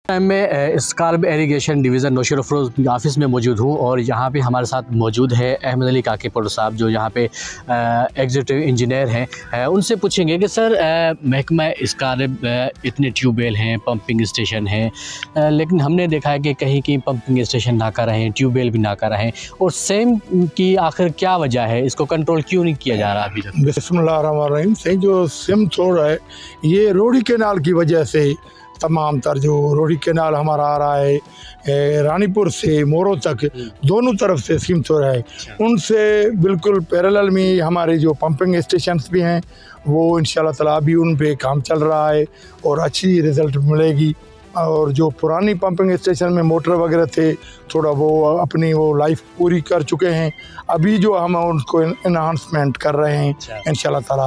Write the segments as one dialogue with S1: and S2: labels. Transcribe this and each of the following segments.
S1: Time में स्कार्ब irrigation division Nausher Afroz office में मौजूद हूँ और यहाँ पे हमारे साथ मौजूद है अहमद अली काकीपुर साहब, जो यहाँ पे एग्जीक्यूटिव इंजीनियर हैं। उनसे पूछेंगे कि सर महकमा स्कार्ब इतने ट्यूबवेल हैं, पंपिंग स्टेशन हैं, लेकिन हमने देखा है कि कहीं कहीं पंपिंग स्टेशन नाकारा हैं, ट्यूबवेल भी नाकारा हैं, और सेम की आखिर क्या वजह है, इसको कंट्रोल क्यों नहीं किया जा रहा अभी तक?
S2: बिस्मिल्लाहिर्रहमानिर्रहीम से जो सिम छोड़ है ये रोडी केनाल की वजह से तमाम तर जो रोडी केनाल हमारा आ रहा है रानीपुर से मोरो तक दोनों तरफ से सिम छोड़ है, उनसे बिल्कुल पैरेलल में हमारे जो पंपिंग स्टेशंस भी हैं वो इंशाल्लाह ताला अभी उन पे काम चल रहा है और अच्छी रिज़ल्ट मिलेगी। और जो पुरानी पंपिंग स्टेशन में मोटर वगैरह थे थोड़ा वो अपनी वो लाइफ पूरी कर चुके हैं, अभी जो हम उनको इन्हांसमेंट कर रहे हैं इंशाल्लाह ताला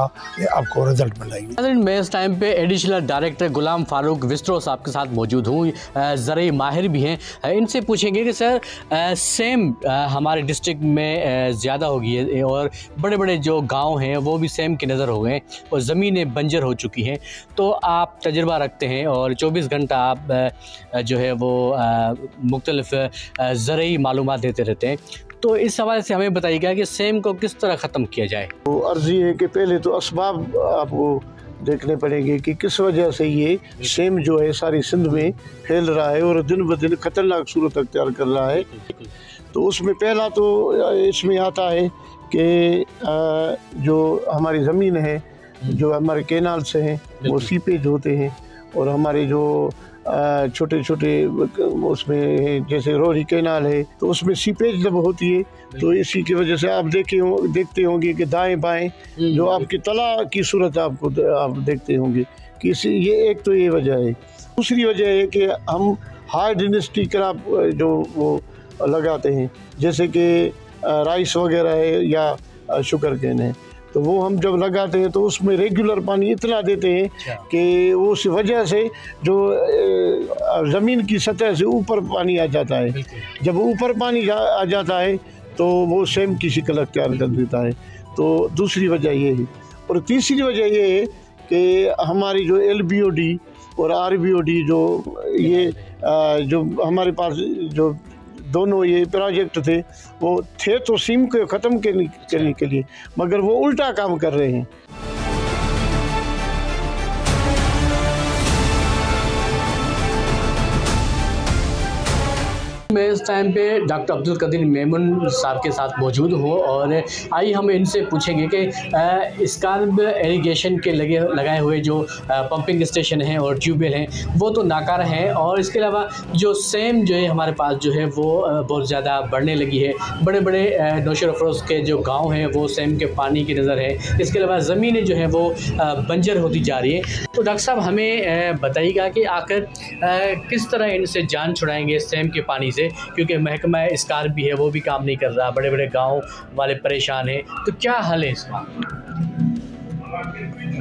S2: आपको रिजल्ट मिलेगी।
S1: मैं इस टाइम पे एडिशनल डायरेक्टर गुलाम फारूक विस्ट्रो साहब के साथ मौजूद हूँ, ज़राई माहिर भी हैं। इनसे पूछेंगे कि सर सेम हमारे डिस्ट्रिक्ट में ज़्यादा हो गई है और बड़े बड़े जो गाँव हैं वो भी सेम की नज़र हो गए और ज़मीनें बंजर हो चुकी हैं, तो आप तजर्बा रखते हैं और 24 घंटा आप जो है वो मुख्तलिफ ज़राई मालूमात देते रहते हैं, तो इस हवाले से हमें बताइएगा कि सेम को किस तरह ख़त्म किया जाए।
S3: तो अर्ज़ी है कि पहले तो असबाब आपको देखने पड़ेंगे कि किस वजह से ये सेम जो है सारी सिंध में फैल रहा है और दिन ब दिन ख़तरनाक सूरत अख्तियार कर रहा है। तो उसमें पहला तो इसमें आता है कि जो हमारी ज़मीन है, जो हमारे कैनाल से हैं वो सीपेज होते हैं, और हमारे जो छोटे छोटे उसमें जैसे रोडी कैनाल है तो उसमें सीपेज जब होती है तो इसी की वजह से आप देखते होंगे कि दाएं बाएं जो आपकी तला की सूरत आप देखते होंगे कि ये एक तो ये वजह है। दूसरी वजह है कि हम हाई डेंसिटी क्रॉप जो वो लगाते हैं, जैसे कि राइस वगैरह है या शुगर केन है, तो वो हम जब लगाते हैं तो उसमें रेगुलर पानी इतना देते हैं कि उस वजह से जो ज़मीन की सतह से ऊपर पानी आ जाता है। जब ऊपर पानी आ जाता है तो वो सेम की शिकल अख्तियार कर देता है। तो दूसरी वजह ये है। और तीसरी वजह ये है कि हमारी जो LBOD और RBOD जो हमारे पास जो दोनों ये प्रोजेक्ट थे वो थे तो सिम को ख़त्म करने के लिए, मगर वो उल्टा काम कर रहे हैं।
S1: मैं इस टाइम पे डॉक्टर अब्दुल कदीर मेमन साहब के साथ मौजूद हूँ और आइए हम इनसे पूछेंगे कि स्कार्ब इरिगेशन के लगाए हुए जो पंपिंग स्टेशन हैं और ट्यूबवेल हैं वो तो नाकारा हैं, और इसके अलावा जो सेम जो है हमारे पास जो है वो बहुत ज़्यादा बढ़ने लगी है। बड़े बड़े नौशेर अफरोज़ के जो गाँव हैं वो सेम के पानी की नज़र है, इसके अलावा ज़मीनें जो हैं वो बंजर होती जा रही हैं। तो डॉक्टर साहब हमें बताइएगा कि आखिर किस तरह इनसे जान छुड़ाएंगे सेम के पानी से, क्योंकि महकमा स्कार्ब भी है वो भी काम नहीं कर रहा, बड़े बड़े गांव वाले परेशान हैं, तो क्या हल है इसका?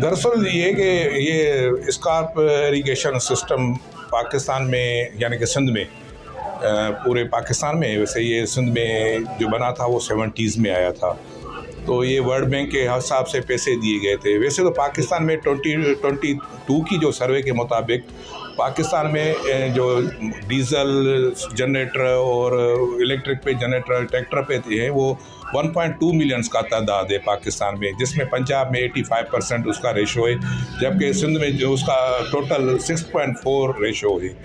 S4: दरअसल ये कि ये स्कार्ब इरिगेशन सिस्टम पाकिस्तान में यानी कि सिंध में, पूरे पाकिस्तान में, वैसे ये सिंध में जो बना था वो 70s में आया था, तो ये वर्ल्ड बैंक के हिसाब से पैसे दिए गए थे। वैसे तो पाकिस्तान में 2022 की जो सर्वे के मुताबिक पाकिस्तान में जो डीजल जनरेटर और इलेक्ट्रिक पे जनरेटर ट्रैक्टर पे थे वो 1.2 मिलियंस का तादाद है पाकिस्तान में, जिसमें पंजाब में 85% उसका रेशो है, जबकि सिंध में जो उसका टोटल 6.4 रेशो है।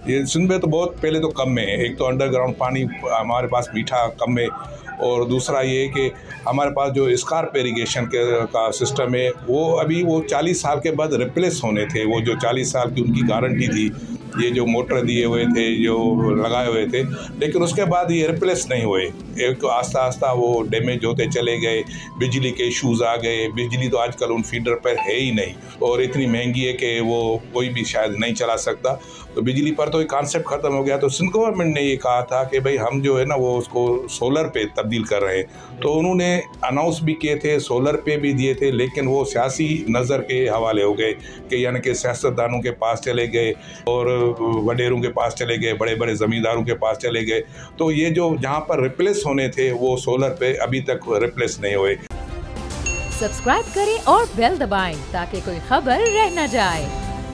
S4: ये सिंध में तो बहुत पहले तो कम में है, एक तो अंडरग्राउंड पानी हमारे पास मीठा कम है, और दूसरा ये कि हमारे पास जो स्कार्ब इरिगेशन का सिस्टम है वो अभी वो 40 साल के बाद रिप्लेस होने थे। वो जो 40 साल की उनकी गारंटी थी, ये जो मोटर दिए हुए थे, जो लगाए हुए थे, लेकिन उसके बाद ये रिप्लेस नहीं हुए। एक आस्ता आस्ता वो डैमेज होते चले गए, बिजली के इशूज़ आ गए। बिजली तो आजकल उन फीडर पर है ही नहीं और इतनी महंगी है कि वो कोई भी शायद नहीं चला सकता, तो बिजली पर तो ये कॉन्सेप्ट ख़त्म हो गया। तो सिंध गवर्नमेंट ने ये कहा था कि भाई हम जो है ना वो उसको सोलर पे तब्दील कर रहे हैं, तो उन्होंने अनाउंस भी किए थे, सोलर पे भी दिए थे, लेकिन वो सियासी नज़र के हवाले हो गए कि यानी कि सियासतदानों के पास चले गए और वडेरों के पास चले गए, बड़े बड़े ज़मींदारों के पास चले गए। तो ये जो जहाँ पर रिप्लेस होने थे वो सोलर पे अभी तक रिप्लेस नहीं हुए।
S5: सब्सक्राइब करें और बेल दबाएं ताकि कोई खबर रह न जाए।